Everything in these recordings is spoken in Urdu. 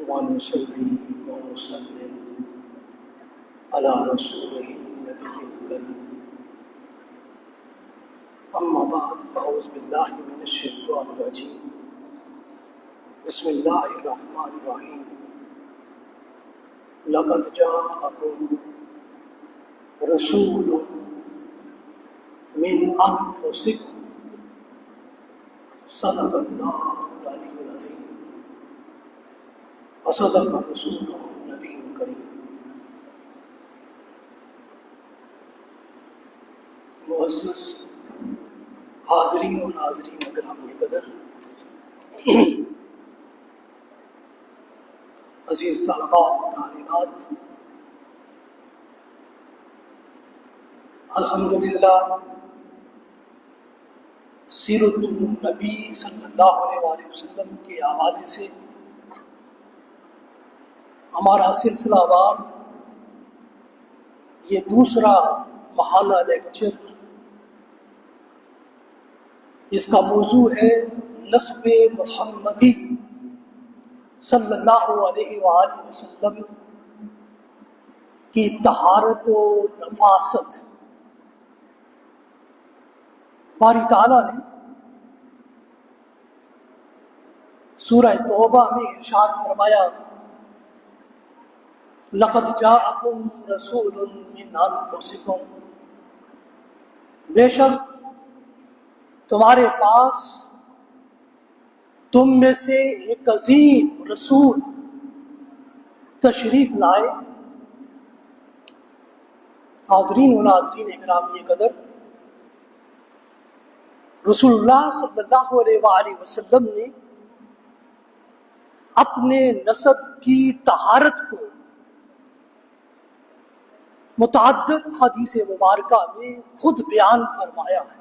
ونصلي ونسلم على رسوله النبي الكريم أما بعد فأعوذ بالله من الشيطان الرجيم بسم الله الرحمن الرحيم لقد جاءكم رسول من أنفسكم صدق الله العلي العظيم وصدق رسوله النبي الكريم. معزز حاضرین و ناظرین گرامی قدر، عزیز طلباء و طالبات، الحمدللہ سیرت النبی صلی اللہ علیہ وآلہ وسلم کے حوالے سے ہمارا سلسلہ وار یہ دوسرا محالہ لیکچر، اس کا موضوع ہے نسب محمدی صلی اللہ علیہ وآلہ وسلم کی طہارت و نفاست۔ باری تعالیٰ نے سورہ توبہ میں ارشاد فرمایا لقد جاءکم رسول من انفسکم، بے شک تمہارے پاس تم میں سے ایک عظیم رسول تشریف لائے۔ حاضرین و ناظرین اکرامی قدر، رسول اللہ صلی اللہ علیہ وآلہ وسلم نے اپنے نسب کی طہارت کو متعدد حدیث مبارکہ میں خود بیان فرمایا ہے۔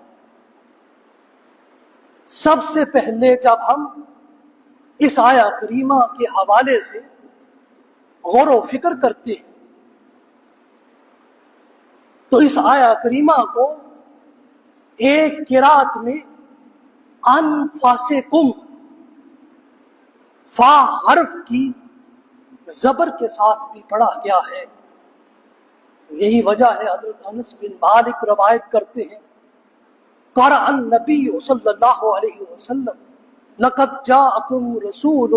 سب سے پہلے جب ہم اس آیہ کریمہ کے حوالے سے غور و فکر کرتے ہیں تو اس آیہ کریمہ کو ایک قرات میں انفاسکم فا حرف کی زبر کے ساتھ بھی پڑھا گیا ہے۔ یہی وجہ ہے حضرت انس بن مالک روایت کرتے ہیں قرأ النبی صلی اللہ علیہ وسلم لقد جاءکم رسول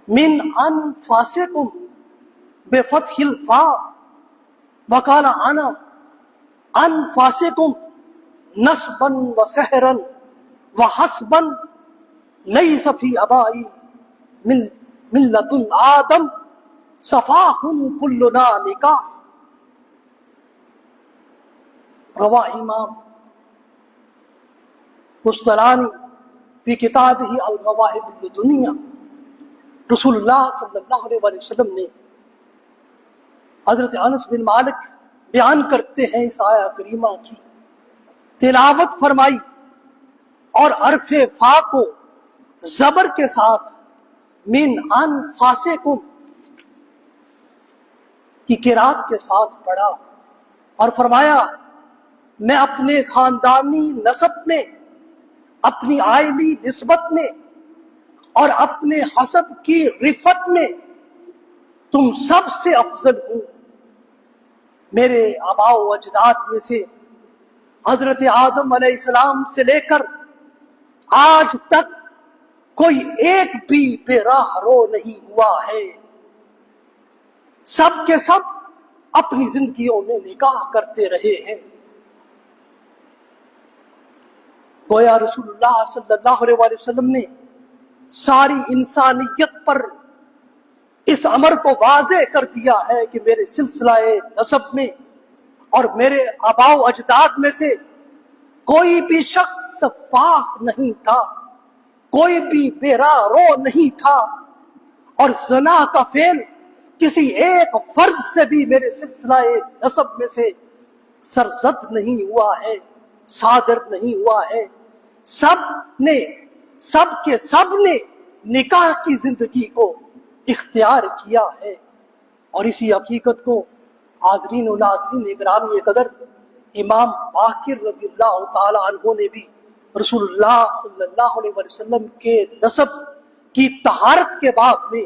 من انفاسکم بفتح الفاء وقال انا انفاسکم نسبا وسحرا وحسبا لیس فی ابائی ملت آدم صفاکم کلنا نکاح۔ روا امام قسطلانی فی کتابہ المواہب الدنیا، رسول اللہ صلی اللہ علیہ وسلم نے حضرت انس بن مالک بیان کرتے ہیں اس آیہ کریمہ کی تلاوت فرمائی اور حرف فا کو زبر کے ساتھ من انفاسکم کی قرات کے ساتھ پڑھا اور فرمایا میں اپنے خاندانی نسب میں، اپنی عائلی نسبت میں اور اپنے حسب کی رفت میں تم سب سے افضل ہوں۔ میرے آباء و اجداد میں سے حضرت آدم علیہ السلام سے لے کر آج تک کوئی ایک بھی بے راہ رو نہیں ہوا ہے، سب کے سب اپنی زندگیوں میں نکاح کرتے رہے ہیں۔ گویا رسول اللہ صلی اللہ علیہ وسلم نے ساری انسانیت پر اس امر کو واضح کر دیا ہے کہ میرے سلسلہ نسب میں اور میرے آباء و اجداد میں سے کوئی بھی شخص سفاح نہیں تھا، کوئی بھی بے راہ رو نہیں تھا، اور زنا کا فعل کسی ایک فرد سے بھی میرے سلسلہ نسب میں سے سرزد نہیں ہوا ہے، صادر نہیں ہوا ہے۔ سب کے سب نے نکاح کی زندگی کو اختیار کیا ہے، اور اسی حقیقت کو حاضرین و ناظرین اکرامی قدر امام باقر رضی اللہ تعالی عنہ نے بھی رسول اللہ صلی اللہ علیہ وسلم کے نسب کی طہارت کے باب میں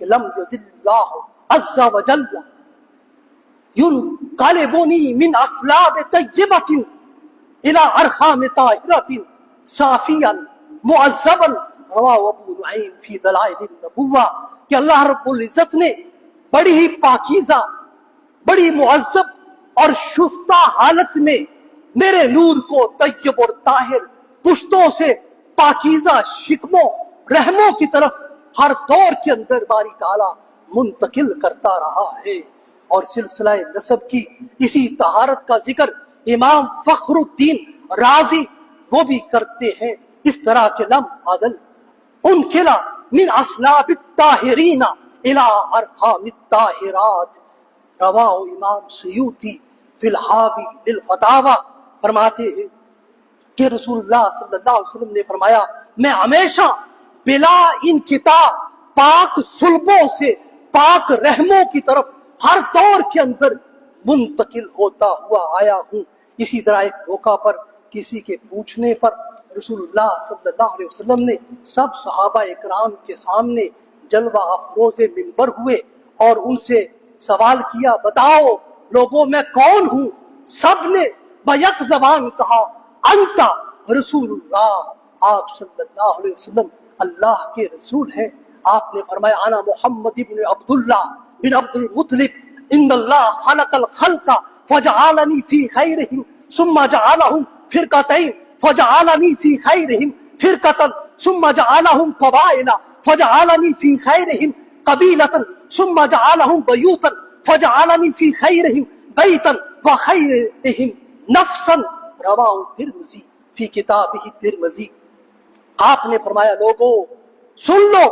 کہ لم یذل اللہ عز وجل ينقلبني من أصلاب طيبة إلى أرحام طاهرة صافيا معذبا رواہ ابو نعیم فی دلائل النبوہ کہ اللہ رب العزت نے بڑی ہی پاکیزہ، بڑی معذب اور شفتہ حالت میں میرے نور کو طیب اور طاہر پشتوں سے پاکیزہ شکموں رحموں کی طرف ہر دور کے اندر باری تعالیٰ منتقل کرتا رہا ہے۔ اور سلسلہ نسب کی اسی طہارت کا ذکر امام فخر الدین رازی وہ بھی کرتے ہیں اس طرح کے لم ازل انکلا من اصلاب الطاہرین الى ارحام الطاہرات، رواہ امام سیوطی فی الحاوی للفتاوی فرماتے ہیں کہ رسول اللہ صلی اللہ علیہ وسلم نے فرمایا میں ہمیشہ بلا انقطاع پاک صلبوں سے پاک رحموں کی طرف ہر دور کے اندر منتقل ہوتا ہوا آیا ہوں۔ اسی طرح ایک موقع پر کسی کے پوچھنے پر رسول اللہ صلی اللہ علیہ وسلم نے سب صحابہ اکرام کے سامنے جلوہ افروز منبر ہوئے اور ان سے سوال کیا بتاؤ لوگوں میں کون ہوں؟ سب نے بیک زبان کہا انت رسول اللہ، آپ صلی اللہ علیہ وسلم اللہ کے رسول ہیں۔ آپ نے فرمایا انا محمد بن عبداللہ بن عبد المطلب ان اللہ خلق الخلق فجعلنی فی خیرہم ثم جعلہم فرقتین فجعلنی فی خیرہم فرقتا ثم جعلہم قبائل فجعلنی فی خیرہم قبیلتا ثم جعلہم بیوتا فجعلنی فی خیرہم بیتا وخیرہم نفسا، رواہ ترمذی فی کتابہ ترمذی۔ آپ نے فرمایا لوگوں سن لو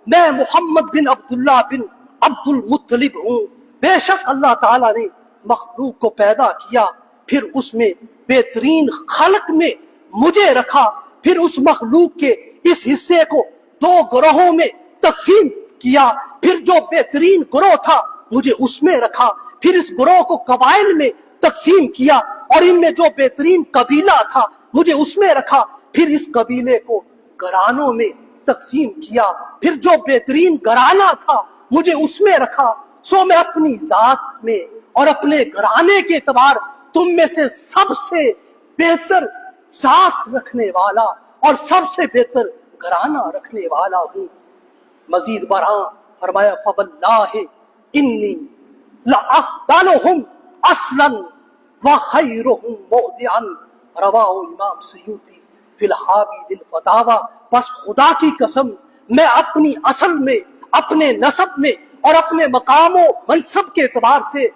میں محمد بن عبداللہ بن عبد المطلب ہوں، بے شک اللہ تعالیٰ نے مخلوق کو پیدا کیا پھر اس میں بہترین خلق میں مجھے رکھا، پھر اس مخلوق کے اس حصے کو دو گروہوں میں تقسیم کیا، پھر جو بہترین گروہ تھا مجھے اس میں رکھا، پھر اس گروہ کو قبائل میں تقسیم کیا اور ان میں جو بہترین قبیلہ تھا مجھے اس میں رکھا، پھر اس قبیلے کو گھرانوں میں تقسیم کیا، پھر جو بہترین گھرانہ تھا مجھے اس میں رکھا۔ سو میں اپنی ذات میں اور اپنے گھرانے کے اعتبار تم میں سے سب سے بہتر ذات رکھنے والا اور سب سے بہتر گھرانہ رکھنے والا ہوں۔ مزید برآں فرمایا فواللہ انی لافضلہم اصلا وخیرہم موضعا، رواہ امام سیوطی فی الحاوی للفتاوی۔ بس خدا کی قسم میں اپنی اصل میں، اپنے نسب میں اور اپنے مقام و منصب کے اعتبار سے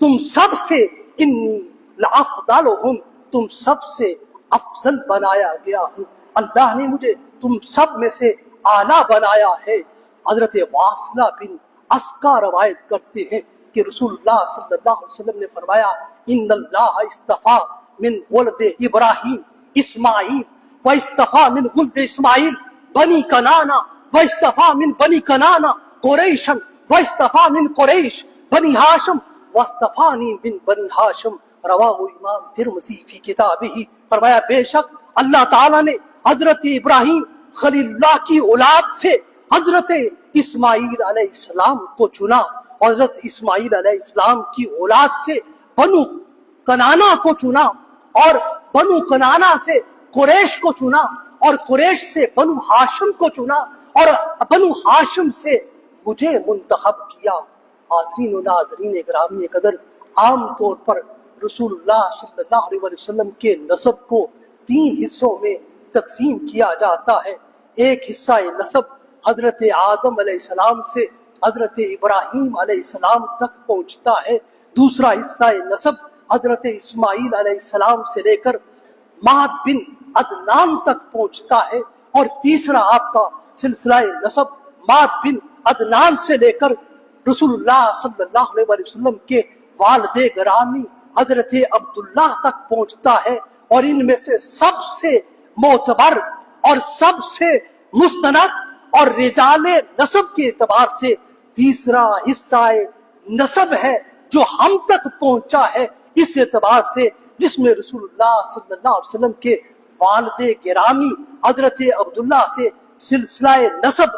تم سب سے انی لافضلہم، تم سب سے افضل بنایا گیا ہوں، اللہ نے مجھے تم سب میں سے اعلیٰ بنایا ہے۔ حضرت واصلہ بن اسقا روایت کرتے ہیں کہ رسول اللہ صلی اللہ علیہ وسلم نے فرمایا ان اللہ استفا من ولد ابراہیم اسماعیل و استفا من ولد اسماعیل بنی کنانا و استفا من بنی کنانا قریشا و استفا من قریش بنی ہاشم و استفانی من بنی ہاشم، رواہ امام ترمذی فی کتابہ۔ فرمایا بے شک اللہ تعالیٰ نے حضرت ابراہیم خلیل اللہ کی اولاد سے حضرت اسماعیل علیہ السلام کو چنا، حضرت اسماعیل علیہ السلام کی اولاد سے بنو کنانا کو چنا اور بنو کنانا سے قریش کو چنا اور قریش سے بنو ہاشم کو چنا اور بنو ہاشم سے مجھے منتخب کیا۔ حاضرین و ناظرین گرامی قدر، عام طور پر رسول اللہ صلی اللہ علیہ وسلم کے نسب کو تین حصوں میں تقسیم کیا جاتا ہے۔ ایک حصہ نسب حضرت آدم علیہ السلام سے حضرت ابراہیم علیہ السلام تک پہنچتا ہے، دوسرا حصہ نسب حضرت اسماعیل علیہ السلام سے لے کر مہد بن عدنان تک پہنچتا ہے، اور تیسرا آپ کا سلسلہ نسب مہد بن عدنان سے لے کر رسول اللہ صلی اللہ علیہ وسلم کے والد گرامی حضرت عبداللہ تک پہنچتا ہے، اور ان میں سے سب سے معتبر اور سب سے مستند اور رجال نسب کے اعتبار سے تیسرا حصہ نسب ہے جو ہم تک پہنچا ہے، اس اعتبار سے جس میں رسول اللہ صلی اللہ علیہ وسلم کے والد گرامی حضرت عبداللہ سے سلسلہ نسب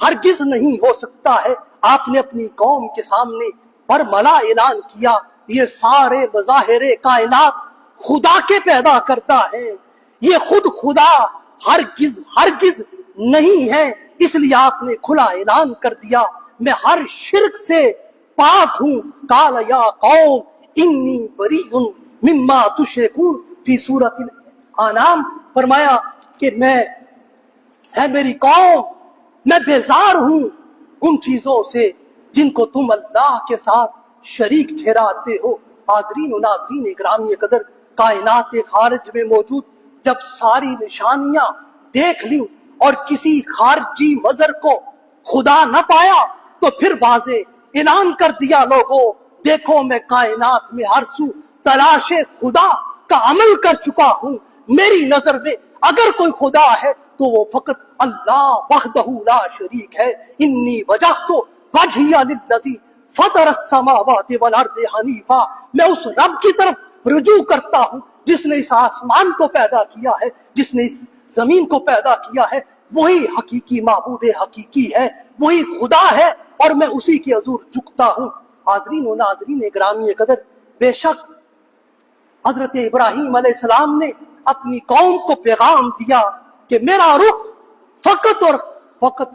ہرگز نہیں ہو سکتا ہے۔ آپ نے اپنی قوم کے سامنے برملا اعلان کیا یہ سارے مظاہر کائنات خدا کے پیدا کرتا ہے، یہ خود خدا ہرگز ہرگز نہیں ہے۔ اس لیے آپ نے کھلا اعلان کر دیا میں ہر شرک سے پاک ہوں۔ قال یا قوم انی بریء مما تشرکون فی سورۃ الانعام، فرمایا کہ اے میری قوم میں بیزار ہوں ان چیزوں سے جن کو تم اللہ کے ساتھ شریک ٹھہراتے ہو۔ حاضرین و ناظرین گرامی قدر، کائنات خارج میں موجود جب ساری نشانیاں دیکھ لیں اور کسی خارجی مظہر کو خدا نہ پایا تو پھر واضح اعلان کر دیا لوگوں دیکھو میں کائنات میں ہر سو تلاش خدا کا عمل کر چکا ہوں۔ میری نظر میں اگر کوئی خدا ہے تو وہ فقط اللہ وحدہ لا شریک ہے۔ انی وجہت وجہی للذی فطر السماوات والارض حنیفا، میں اس رب کی طرف رجوع کرتا ہوں جس نے اس آسمان کو پیدا کیا ہے، جس نے اس زمین کو پیدا کیا ہے، وہی حقیقی معبود حقیقی ہے، وہی خدا ہے اور میں اسی کے حضور جھکتا ہوں۔ حاضرین و ناظرین گرامی قدر، بے شک حضرت ابراہیم علیہ السلام نے اپنی قوم کو پیغام دیا کہ میرا رخ فقط اور فقط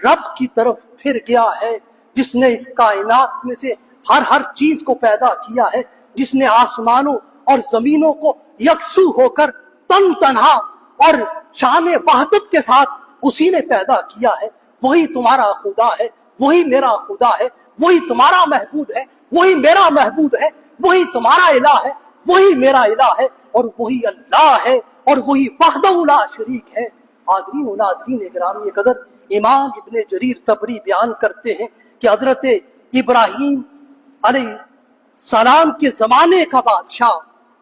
رب کی طرف پھر گیا ہے جس نے اس کائنات میں سے ہر چیز کو پیدا کیا ہے، جس نے آسمانوں اور زمینوں کو یکسو ہو کر تن تنہا اور شان وحدت کے ساتھ اسی نے پیدا کیا ہے۔ وہی تمہارا خدا ہے، وہی میرا خدا ہے، وہی تمہارا محبوب ہے، وہی میرا محبوب ہے، وہی تمہارا الہ ہے، وہی میرا الہ ہے، اور وہی اللہ ہے اور وہی وحدہ لا شریک ہے۔ حاضرین و ناظرین گرامی قدر، امام ابن جریر طبری بیان کرتے ہیں کہ حضرت ابراہیم علیہ السلام کے زمانے کا بادشاہ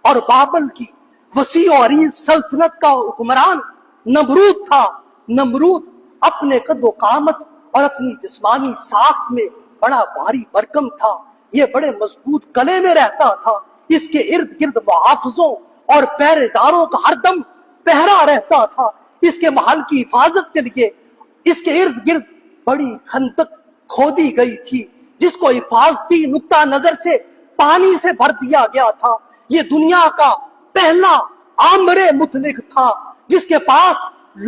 اور بابل کی وسیع و عریض سلطنت کا حکمران نمرود تھا۔ نمرود اپنے قد و قامت اور اپنی جسمانی ساخت میں بڑا بھاری بھرکم تھا، یہ بڑے مضبوط قلعے میں رہتا تھا، اس کے ارد گرد محافظوں اور پہرے داروں کا ہر دم پہرا رہتا تھا۔ اس کے محل کی حفاظت کے لیے اس کے ارد گرد بڑی خندق کھودی گئی تھی جس کو حفاظتی نقطہ نظر سے پانی سے بھر دیا گیا تھا۔ یہ دنیا کا پہلا آمر مطلق تھا جس کے پاس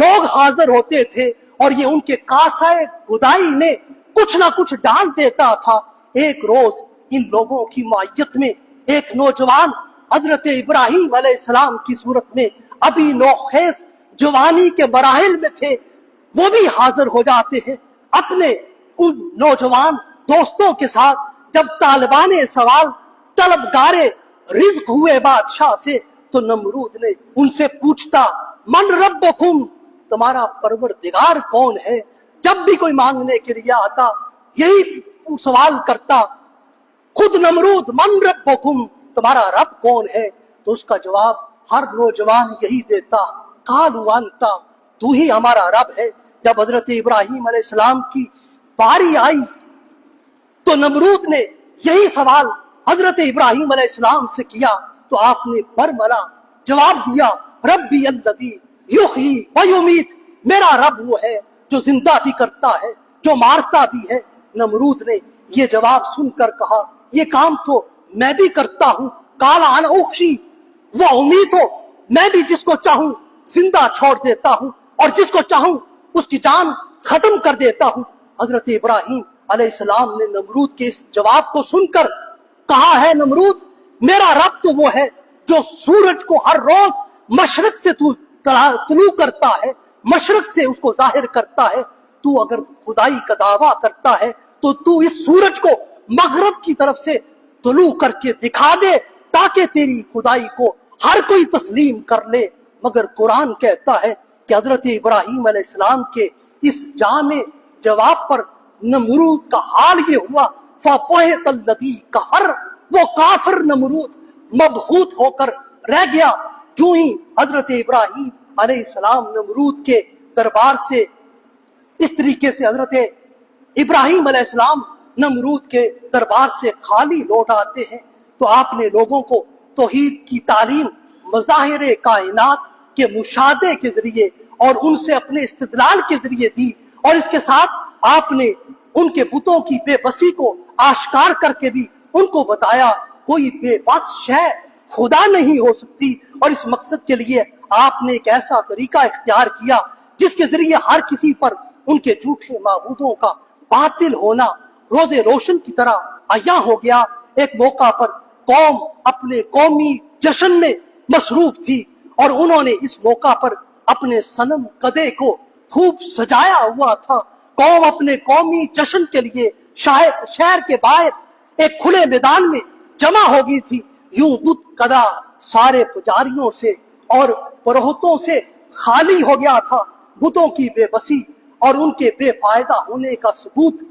لوگ حاضر ہوتے تھے اور یہ ان کے کاسائے گدائی میں کچھ نہ کچھ ڈال دیتا تھا۔ ایک روز ان لوگوں کی معیت میں ایک نوجوان حضرت ابراہیم علیہ السلام کی صورت میں ابھی نوخیز جوانی کے مراحل میں تھے، وہ بھی حاضر ہو جاتے ہیں اپنے ان نوجوان دوستوں کے ساتھ۔ جب طالبان سوال طلبگار رزق ہوئے بادشاہ سے تو نمرود نے ان سے پوچھتا من ربکم، تمہارا پروردگار کون ہے؟ جب بھی کوئی مانگنے کے لیے آتا یہی سوال کرتا خود نمرود، من ربکم، تمہارا رب کون ہے؟ تو اس کا جواب ہر نوجوان یہی دیتا قالوا انت، تو ہی ہمارا رب ہے۔ جب حضرت ابراہیم علیہ السلام کی باری آئی تو نمرود نے یہی سوال حضرت ابراہیم علیہ السلام سے کیا تو آپ نے برملا جواب دیا ربی الذی یحیی و یمیت، میرا رب وہ ہے جو زندہ بھی کرتا ہے جو مارتا بھی ہے۔ نمرود نے یہ جواب سن کر کہا یہ کام تو میں بھی کرتا ہوں، قال انا احیی و امیت، میں بھی جس کو چاہوں زندہ چھوڑ دیتا ہوں اور جس کو چاہوں اس کی جان ختم کر دیتا ہوں۔ حضرت ابراہیم علیہ السلام نے نمرود کے اس جواب کو سن کر کہا ہے نمرود میرا رب تو وہ ہے جو سورج کو ہر روز مشرق سے طلوع کرتا ہے، مشرق سے اس کو ظاہر کرتا ہے۔ تو اگر خدائی کا دعویٰ کرتا ہے تو اس سورج کو مغرب کی طرف سے طلوع کر کے دکھا دے تاکہ تیری خدائی کو ہر کوئی تسلیم کر لے۔ مگر قرآن کہتا ہے کہ حضرت ابراہیم علیہ السلام کے اس جامع جواب پر نمرود کا حال یہ ہوا فَبُہِتَ الَّذِي كَفَرَ، وہ کافر نمرود مبہوت ہو کر رہ گیا۔ جو ہی حضرت ابراہیم علیہ السلام نمرود کے دربار سے اس طریقے سے حضرت ابراہیم علیہ السلام نمرود کے دربار سے خالی لوٹ آتے ہیں تو آپ نے لوگوں کو توحید کی تعلیم مظاہر کائنات کے مشاہدے کے ذریعے اور ان سے اپنے استدلال کے ذریعے دی، اور اس کے ساتھ آپ نے ان کے بتوں کی بے بسی کو آشکار کر کے بھی ان کو بتایا کوئی بے بس شے خدا نہیں ہو سکتی، اور اس مقصد کے لیے آپ نے ایک ایسا طریقہ اختیار کیا جس کے ذریعے ہر کسی پر ان کے جھوٹے معبودوں کا باطل ہونا روز روشن کی طرح عیاں ہو گیا۔ ایک موقع پر قوم اپنے قومی جشن میں مصروف تھی اور انہوں نے اس موقع پر اپنے صنم قدے کو خوب سجایا ہوا تھا۔ قوم اپنے قومی جشن کے لیے شہر کے باہر ایک کھلے میدان میں جمع ہو گئی تھی۔ یوں بت قدا سارے پجاریوں سے اور پروہتوں سے خالی ہو گیا تھا۔ بتوں کی بے بسی اور ان کے بے فائدہ ہونے کا ثبوت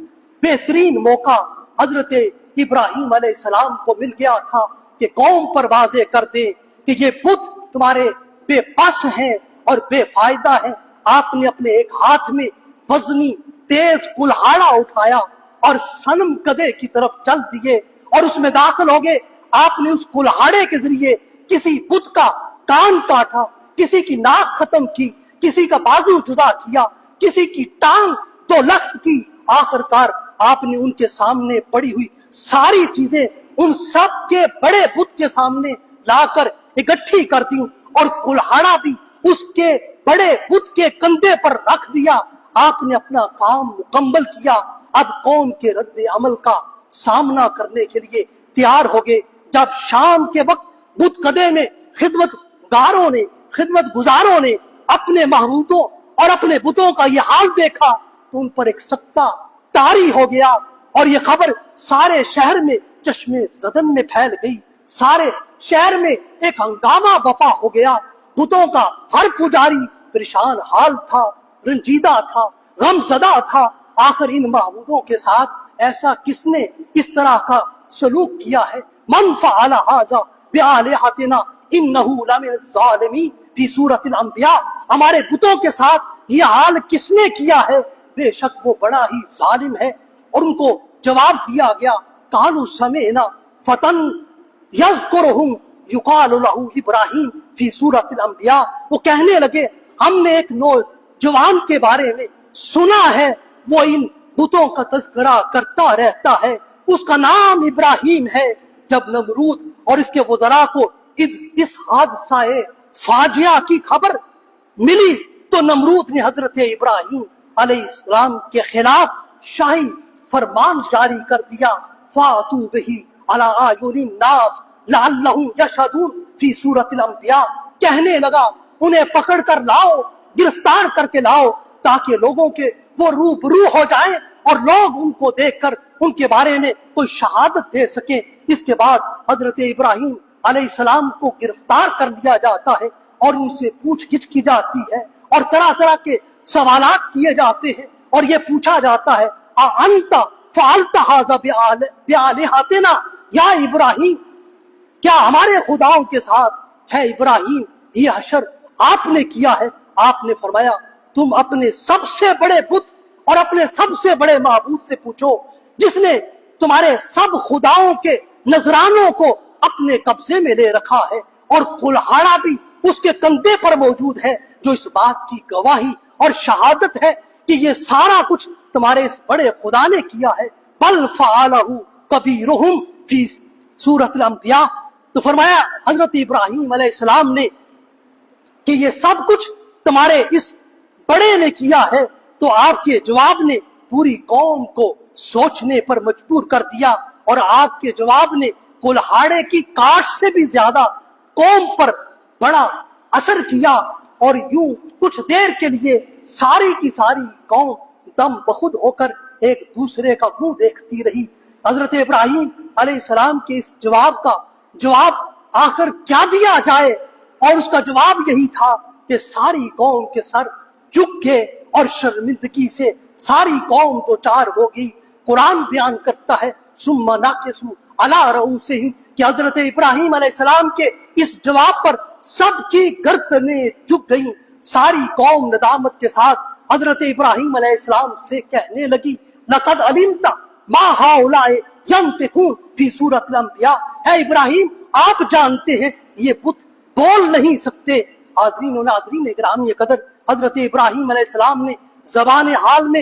بہترین موقع حضرت ابراہیم علیہ السلام کو مل گیا تھا کہ قوم پر واضح کر دے کہ یہ بت تمہارے بے بس ہیں اور بے فائدہ ہیں۔ آپ نے اپنے ایک ہاتھ میں وزنی تیز کلہاڑا اٹھایا اور صنم قدے کی طرف چل دیے اور اس میں داخل ہو گئے۔ آپ نے اس کلہاڑے کے ذریعے کسی بت کا کان کاٹا، کسی کی ناک ختم کی، کسی کا بازو جدا کیا، کسی کی ٹانگ تو لخت کی۔ آخر کار آپ نے ان کے سامنے پڑی ہوئی ساری چیزیں ان سب کے بڑے بت کے سامنے لا کر اکٹھی کر دی اور کلہاڑا بھی اس کے بڑے بت کے کندھے پر رکھ دیا۔ آپ نے اپنا کام مکمل کیا۔ اب قوم کے رد عمل کا سامنا کرنے کے لیے تیار ہو گئے۔ جب شام کے وقت بت قدے میں خدمت گزاروں نے اپنے معبودوں اور اپنے بتوں کا یہ حال دیکھا تو ان پر ایک سکتہ طاری ہو گیا اور یہ خبر سارے شہر میں چشمے زدن میں پھیل گئی۔ سارے شہر میں ایک ہنگامہ بپا ہو گیا۔ بتوں کا ہر پجاری پریشان حال تھا، رنجیدہ تھا، غم زدہ تھا۔ آخر ان معبودوں کے ساتھ ایسا کس نے اس طرح کا سلوک کیا ہے؟ من فعل ھذا بآلہتنا انہ لمن الظالمین فی سورۃ الانبیاء۔ ہمارے بتوں کے ساتھ یہ حال کس نے کیا ہے؟ بے شک وہ بڑا ہی ظالم ہے۔ اور ان کو جواب دیا گیا قالوا سمعنا فتى یذکرہم یقال لہ ابراہیم فی سورۃ الانبیاء۔ وہ کہنے لگے ہم نے ایک نوجوان کے بارے میں سنا ہے، وہ ان بتوں کا تذکرہ کرتا رہتا ہے، اس کا نام ابراہیم ہے۔ جب نمرود اور اس کے وزراء کو اس حادثہ فاجعہ کی خبر ملی تو نمرود نے حضرت ابراہیم علیہ السلام کے خلاف شاہی فرمان جاری کر دیا فَأْتُوا بِهِ عَلَىٰ أَعْيُنِ النَّاسِ لَعَلَّهُمْ يَشْهَدُونَ فِي سُورَةِ الْأَنْبِيَاء۔ کہنے لگا انہیں پکڑ کر لاؤ، گرفتار کر کے لاؤ تاکہ لوگوں کے وہ روبرو ہو جائیں اور لوگ ان کو دیکھ کر ان کے بارے میں کوئی شہادت دے سکیں۔ اس کے بعد حضرت ابراہیم علیہ السلام کو گرفتار کر لیا جاتا ہے اور ان سے پوچھ گچھ کی جاتی ہے اور طرح طرح کے سوالات کیے جاتے ہیں اور یہ پوچھا جاتا ہے اَأَنْتَ فَعَلْتَ هَذَا بِآلِهَتِنَا یا ابراہیم، کیا ہمارے خداؤں کے ساتھ ہے ابراہیم یہ حشر آپ نے کیا ہے؟ آپ نے فرمایا تم اپنے سب سے بڑے بت اور اپنے سب سے بڑے معبود سے پوچھو جس نے تمہارے سب خداؤں کے نذرانوں کو اپنے قبضے میں لے رکھا ہے اور کلہاڑا بھی اس کے کندھے پر موجود ہے، جو اس بات کی گواہی اور شہادت ہے کہ یہ سارا کچھ تمہارے اس بڑے خدا نے کیا ہے۔ بل فعلہ کبیرہم فی سورۃ الانبیاء۔ تو فرمایا حضرت ابراہیم علیہ السلام نے کہ یہ سب کچھ تمہارے اس بڑے نے کیا ہے، تو آپ کے جواب نے پوری قوم کو سوچنے پر مجبور کر دیا اور آپ کے جواب نے کلہاڑے کی کاٹ سے بھی زیادہ قوم پر بڑا اثر کیا اور یوں کچھ دیر کے لیے ساری کی ساری قوم دم بخود ہو کر ایک دوسرے کا منہ دیکھتی رہی۔ حضرت ابراہیم علیہ السلام کے اس جواب کا جواب آخر کیا دیا جائے، اور اس کا جواب یہی تھا کہ ساری قوم کے سر جھک گئے اور شرمندگی سے ساری قوم تو چار ہو گئی۔ قرآن بیان کرتا ہے ثم ناکسوا علی رؤوسہم کہ حضرت ابراہیم علیہ السلام کے اس جواب پر سب کی گردنیں جھک گئیں۔ ساری قوم ندامت کے ساتھ حضرت ابراہیم علیہ السلام سے کہنے لگی لقد علمت ما ہؤلاء ینطقون فی سورۃ الانبیاء۔ اے ابراہیم آپ جانتے ہیں یہ بت بول نہیں سکتے۔ حاضرین و ناظرین گرامی قدر، حضرت ابراہیم علیہ السلام نے زبان حال میں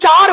4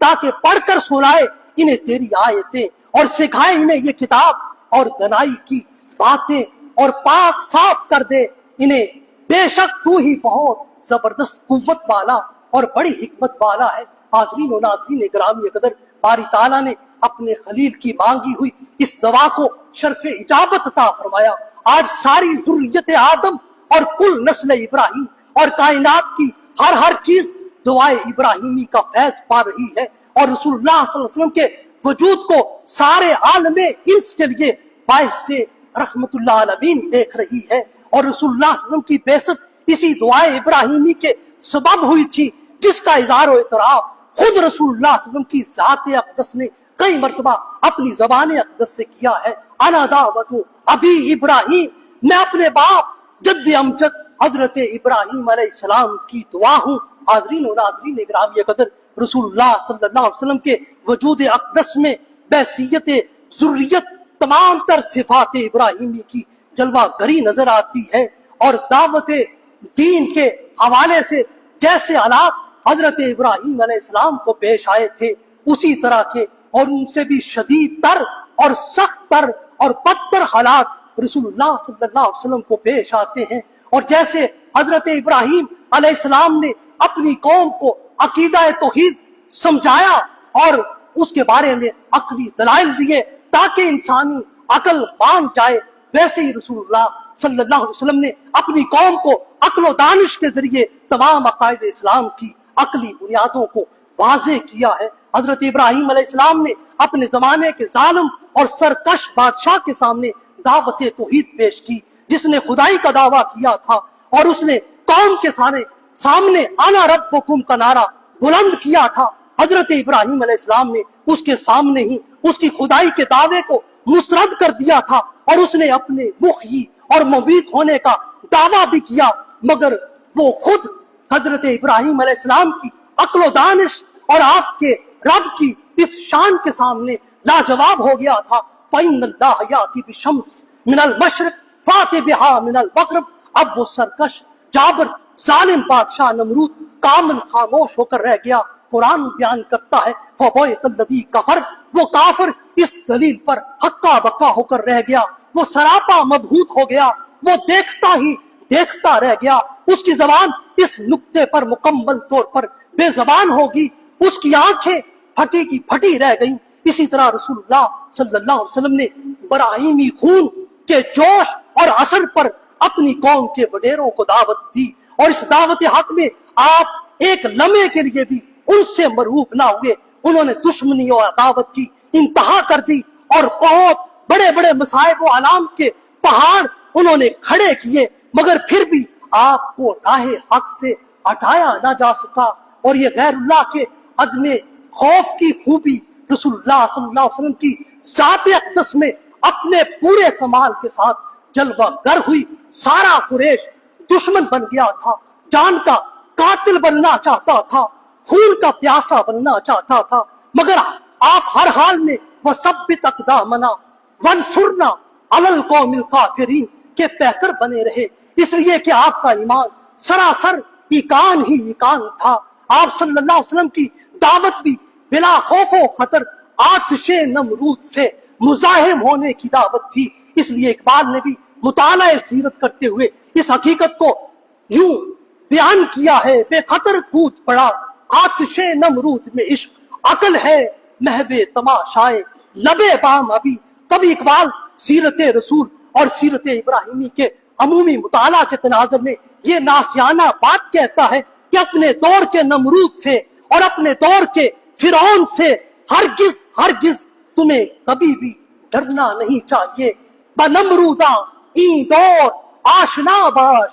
تاکہ پڑھ کر سنائے انہیں تیری آیتیں اور سکھائے انہیں یہ کتاب اور دنائی کی باتیں اور پاک صاف کر دے انہیں، بے شک تو ہی بہت زبردست قوت والا اور بڑی حکمت والا ہے۔ حاضرین و ناظرین گرامی قدر، باری تعالیٰ نے اپنے خلیل کی مانگی ہوئی اس دعا کو شرف اجابت عطا فرمایا۔ آج ساری ذریت آدم اور کل نسل ابراہیم اور کائنات کی ہر چیز دعائے ابراہیمی کا فیض پا رہی ہے، اور رسول اللہ صلی اللہ علیہ وسلم کے وجود کو سارے عالم انس کے لیے باعث سے رحمت اللہ العالمین دیکھ رہی ہے، اور رسول اللہ صلی اللہ علیہ وسلم کی بعثت اسی دعائے ابراہیمی کے سبب ہوئی تھی، جس کا اظہار و اعتراف خود رسول اللہ صلی اللہ علیہ وسلم کی ذات اقدس نے کئی مرتبہ اپنی زبان اقدس سے کیا ہے۔ انا دعوت ابی ابراہیم، میں اپنے باپ جد امجد حضرت ابراہیم علیہ السلام کی دعا ہوں۔ حاضرین و ناظرین گرامی قدر، رسول اللہ صلی اللہ علیہ وسلم کے وجود اقدس میں بحیثیت ذریت تمام تر صفات ابراہیمی کی جلوہ گری نظر آتی ہے، اور دعوت دین کے حوالے سے جیسے حالات حضرت ابراہیم علیہ السلام کو پیش آئے تھے، اسی طرح کے اور ان سے بھی شدید تر اور سخت تر اور بدتر حالات رسول اللہ صلی اللہ علیہ وسلم کو پیش آتے ہیں۔ اور جیسے حضرت ابراہیم علیہ السلام نے اپنی قوم کو عقیدہ توحید سمجھایا اور اس کے بارے میں عقلی دلائل دیے تاکہ انسانی عقل مان جائے، ویسے ہی رسول اللہ صلی اللہ علیہ وسلم نے اپنی قوم کو عقل و دانش کے ذریعے تمام عقائد اسلام کی عقلی بنیادوں کو واضح کیا ہے۔ حضرت ابراہیم علیہ السلام نے اپنے زمانے کے ظالم اور سرکش بادشاہ کے سامنے دعوت توحید پیش کی، جس نے خدائی کا دعویٰ کیا تھا، اور اس نے قوم کے سامنے انا ربکم کا نعرہ بلند کیا تھا۔ حضرت ابراہیم علیہ السلام نے اس کے سامنے ہی اس کی خدائی کے دعوے کو مسترد کر دیا تھا، اور اس نے اپنے محیی اور ممیت ہونے کا دعویٰ بھی کیا، مگر وہ خود حضرت ابراہیم علیہ السلام کی عقل و دانش اور آپ کے رب کی اس شان کے سامنے لاجواب ہو گیا تھا۔ فَإِنَّ اللَّهَ يَأْتِي بِالشَّمْسِ مِنَ الْمَشْرِقِ فَأْتِ بِهَا مِنَ الْمَغْرِبِ۔ اب وہ سرکش جابر ظالم بادشاہ نمرود کامل خاموش ہو کر رہ گیا۔ قرآن بیان کرتا ہے فَبُہِتَ الَّذِي كَفَرَ، وہ کافر اس دلیل پر ہکا بکا ہو کر رہ گیا، وہ سراپا مبہوت ہو گیا، وہ دیکھتا ہی دیکھتا رہ گیا، اس کی زبان اس نقطے پر مکمل طور پر بے زبان ہوگی، اس کی آنکھیں پھٹی کی پھٹی رہ گئیں۔ اسی طرح رسول اللہ صلی اللہ علیہ وسلم نے ابراہیمی خون کے جوش اور اثر پر اپنی قوم کے وڈیروں کو دعوت دی، اور اس دعوت حق میں آپ ایک لمحے کے لیے بھی ان سے مرعوب نہ ہوئے۔ انہوں نے دشمنی اور عداوت کی انتہا کر دی، اور بہت بڑے بڑے مصائب و علام کے پہاڑ انہوں نے کھڑے کیے، مگر پھر بھی آپ کو راہ حق سے ہٹایا نہ جا سکا۔ اور یہ غیر اللہ کے عدم خوف کی خوبی رسول اللہ صلی اللہ علیہ وسلم کی ذات اقدس میں اپنے پورے کمال کے ساتھ جلوہ گر ہوئی۔ سارا قریش دشمن بن گیا تھا، جان کا قاتل بننا چاہتا تھا، خون کا پیاسا بننا چاہتا تھا، مگر آپ ہر حال میں وَثَبِّتْ أَقْدَامَنَا وَانصُرْنَا عَلَى الْقَوْمِ الْكَافِرِينَ کے پیکر بنے رہے، اس لیے کہ آپ کا ایمان سراسر ایقان ہی ایقان تھا۔ آپ صلی اللہ علیہ وسلم کی دعوت بھی بلا خوف و خطر آتش نمرود سے مزاحم ہونے کی دعوت تھی۔ اس لیے اقبال نے بھی مطالعہ سیرت کرتے ہوئے اس حقیقت کو یوں بیان کیا ہے، بے خطر کود پڑا آتش نمرود میں عشق، عقل ہے محو تماشائے لبے بام ابھی۔ کبھی اقبال سیرت رسول اور سیرت ابراہیمی کے عمومی مطالعہ کے تناظر میں یہ ناسیانہ بات کہتا ہے کہ اپنے دور کے نمرود سے اور اپنے دور کے فرعون سے ہرگز تمہیں کبھی بھی ڈرنا نہیں چاہیے۔ بنمروداں این دور آشنا باش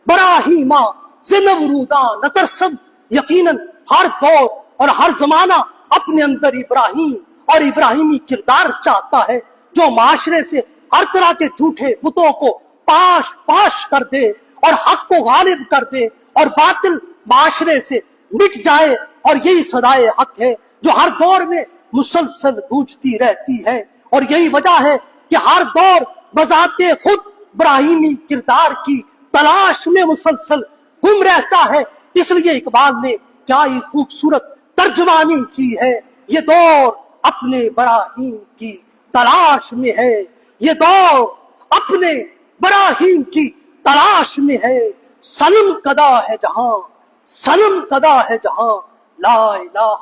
براہیما ز نمروداں نترسد۔ یقیناً ہر دور اور ہر زمانہ اپنے اندر ابراہیم اور ابراہیمی کردار چاہتا ہے، جو معاشرے سے ہر طرح کے جھوٹے بتوں کو پاش کر دے اور حق کو غالب کر دے، اور باطل معاشرے سے مٹ جائے۔ اور یہی صدائے حق ہے جو ہر دور میں مسلسل گونجتی رہتی ہے، اور یہی وجہ ہے کہ ہر دور بذات خود ابراہیمی کردار کی تلاش میں مسلسل گم رہتا ہے۔ اس لیے اقبال نے کیا ہی خوبصورت طرز نجوانی کی ہے، یہ دور اپنے براہیم کی تلاش میں ہے، یہ دور اپنے براہیم کی تلاش میں ہے۔ صنم کدا ہے جہاں، صنم کدا ہے جہاں، لا الہ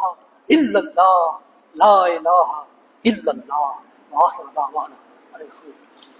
الا اللہ، لا الہ الا اللہ، وآخر دعوانا الحمد للہ۔